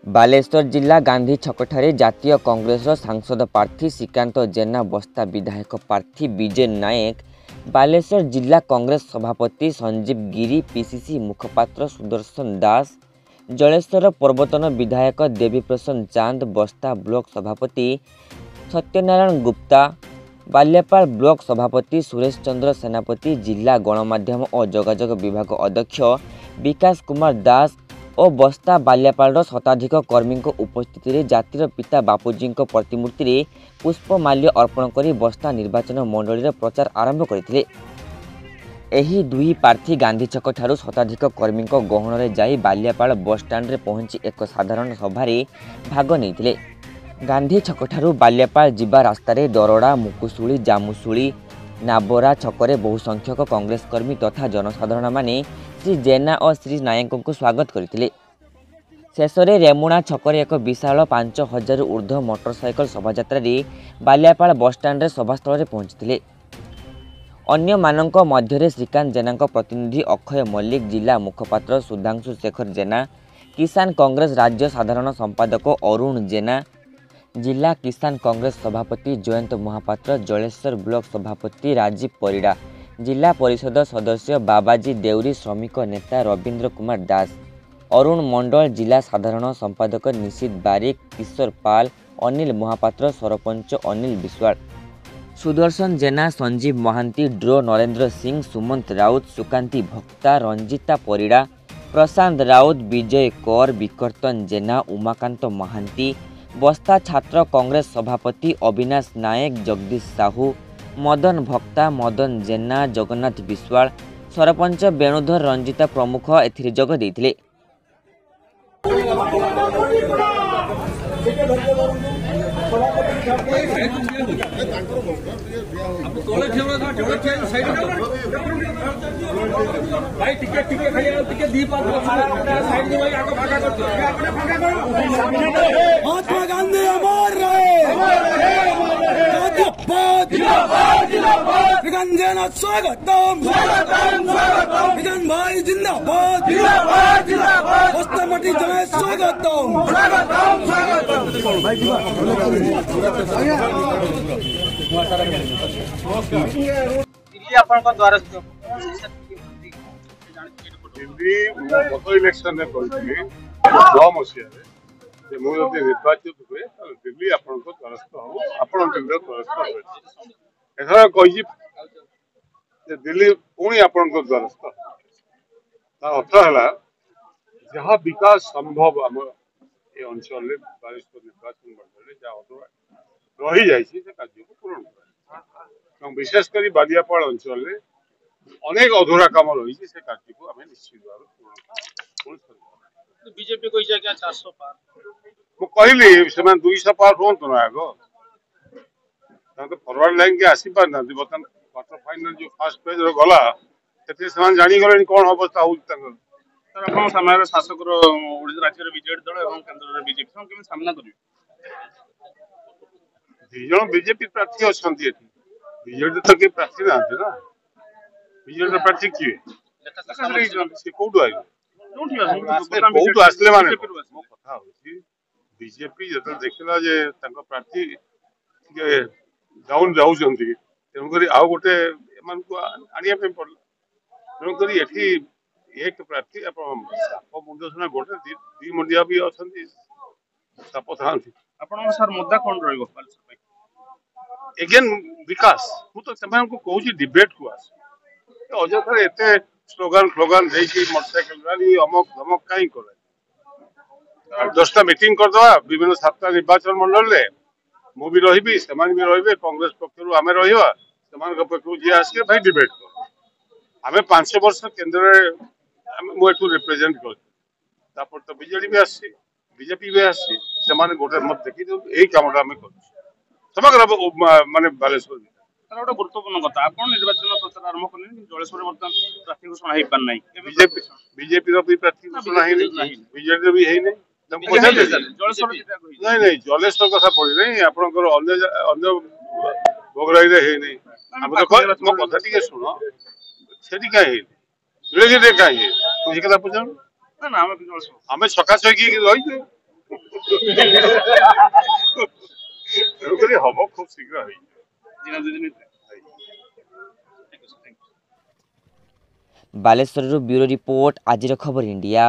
बालेश्वर जिला गांधी छकठारे जातीय कांग्रेस सांसद प्रार्थी श्रीकांत जेना बस्ता विधायक प्रार्थी विजय नायक बालेश्वर जिला कांग्रेस सभापति संजीव गिरी पीसीसी मुखपात्र सुदर्शन दास जलेश्वर पर्वतन विधायक देवीप्रसन्न चांद बस्ता ब्लॉक सभापति सत्यनारायण गुप्ता बाल्यापाल ब्लॉक सभापति सुरेश चंद्र सेनापति जिला गणमाध्यम और जोगाजोग विभाग अध्यक्ष विकास कुमार दास और बस्ता बाल्यापाल शताधिक कर्मी उपस्थित रे जातिर पिता बापूजी प्रतिमूर्ति रे पुष्पमाल्य अर्पण कर बस्ता निर्वाचन मंडली प्रचार आरंभ करथिले। एही दुई प्रार्थी गांधी छक ठारू शताधिक कर्मी गहन रे जाई बाल्यापाल बस स्टैंड रे पहुंची एक साधारण सभा रे भाग नेइथिले। गांधी छक ठारू बाल्यापाल जिबा रास्ता रे दरोड़ा मुकुशुली जामुशुली नाबरा छकरे बहु संख्यक कांग्रेस कर्मी तथा जनसाधारण माने श्री जेना और श्री नायक को स्वागत करथिले। शेष में रेमुणा छकरे एक विशाल 5000 ऊर्ध्व मोटरसाइकल शोभायात्रा बाल्यापाल बस स्टैंड सभास्थल में पहुंची। अन्य मानक मध्य श्रीकांत जेना प्रतिनिधि अक्षय मल्लिक जिला मुखपात्र सुधांशु शेखर जेना किसान कांग्रेस राज्य साधारण संपादक अरुण जेना जिला किसान कांग्रेस सभापति जयंत महापात्र जलेश्वर ब्लॉक सभापति राजीव परिड़ा जिला परिषद सदस्य बाबाजी देउरी श्रमिक नेता रवींद्र कुमार दास अरुण मंडल जिला साधारण संपादक निशित बारिक किशोर पाल अनिल महापात्र सरपंच अनिल विश्वाल सुदर्शन जेना संजीव महांती ड्रो नरेंद्र सिंह सुमंत राउत सुकांती भक्ता रंजिता परिड़ा प्रशांत राउत विजय कौर विकर्तन जेना उमाकांत महांती बस्ता छात्र कांग्रेस सभापति अविनाश नायक जगदीश साहू मदन भक्ता मदन जेना जगन्नाथ विश्वाल सरपंच वेणुधर रंजिता प्रमुख एथिरे जोग देइथिले। महात्मा गांधी अमर रहे विगंजना स्वागतम विगन भाई जिंदाबाद बस्तामटी जय स्वागतम इलेक्शन मुझे निर्वाचित हुए दिल्ली आपण द्वारस्थ हम आपण द्वारस्थ एथर कही दिल्ली पुणी आपण द्वारस्थ अर्थ है जहाँ विकास संभव आम ये अंचल बालेश्वर निर्वाचन मंडल जहाँ रही जाए कार्य को पूरण कर विशेषकर बालियापाल अंचल अनेक अधूरा काम रही से कार्य को आम निश्चित भाव बीजेपी कही 400 पार कहली से 200 पार हूँ ना आग तो फरवर्ड लाइन के आसी पार ना बर्तमान क्वार्टर फाइनल जो फास्ट पेज गला से जानीगले कौन अवस्था हो सामने शासक राज्य बीजेडी दल और केन्द्र बीजेपी सामना करेंगे दीज बीजेपी प्रार्थी अच्छा बीजेडी तो किए प्रार्थी ना बीजेडी प्रार्थी किए कौटू आए कौटू आसले माने मो कथा होची बीजेपी जो देखला जे प्रार्थी डाउन जाऊँ तेणुक आउ गोटे आनिया पड़ला तेणुक एक प्रार्थी साप मुंडा गोटे दी मुंडिया भी अच्छा साप था सर मुद्दा कौन रही एगेन विकास मुझे कहूँ डिबेट को आस अजथा एत स्लोगान फ्लोगान मोटरसाइकिल रैली अमक धमक कहीं कर 10टा मीटिंग करदे विभिन्न 7टा निर्वाचन मंडल मु भी रही से रे कांग्रेस पक्ष आम रहा पक्ष जी आस भाई डिबेट कर आम 5 वर्ष केन्द्र मुझे रिप्रेजेंट कर तो बीजेडी भी बीजेपी भी आसे गोटे मत देखी यही कम कर समग्र माने बालेश्वर ତାର ଗୋଟେ ଗୁରୁତ୍ୱପୂର୍ଣ୍ଣ କଥା ଆପଣ ନିର୍ବାଚନ ପ୍ରଚାର ଆରମ୍ଭ କଲେଣି କିନ୍ତୁ ଜଳେଶ୍ୱରରେ ବର୍ତ୍ତମାନ ପ୍ରାର୍ଥୀ ଘୋଷଣା ହେଇପାରି ନାହିଁ ବିଜେପିର ବି ପ୍ରାର୍ଥୀ ଘୋଷଣା ହେଇନି ବିଜେଡିର ବି ହେଇନି ନାଇଁ ନାଇଁ ଜଲେଶ୍ୱର କଥା ପଡିନାହିଁ ଆପଣଙ୍କର ଅନ୍ୟ ଭୋଗରାଇରେ ହେଇନି ଆମେ ତ ମୋ କଥା ଟିକେ ଶୁଣ ସେଠି କାହିଁ ହେଇନି ବିରୋଧୀରେ କାହିଁ ହେଇନି ସେ କଥା ପଚାରୁ ନା ଆମେ ଆମେ ସକାଶ ହେଇକି ରହିଛୁ ତେଣୁକରି ହବ ଖୁବ ଶୀଘ୍ର ହେଇଯିବ। ବାଲେଶ୍ୱରରୁ ବ୍ୟୁରୋ ରିପୋର୍ଟ ଆଜିର ଖବର ଇଣ୍ଡିଆ।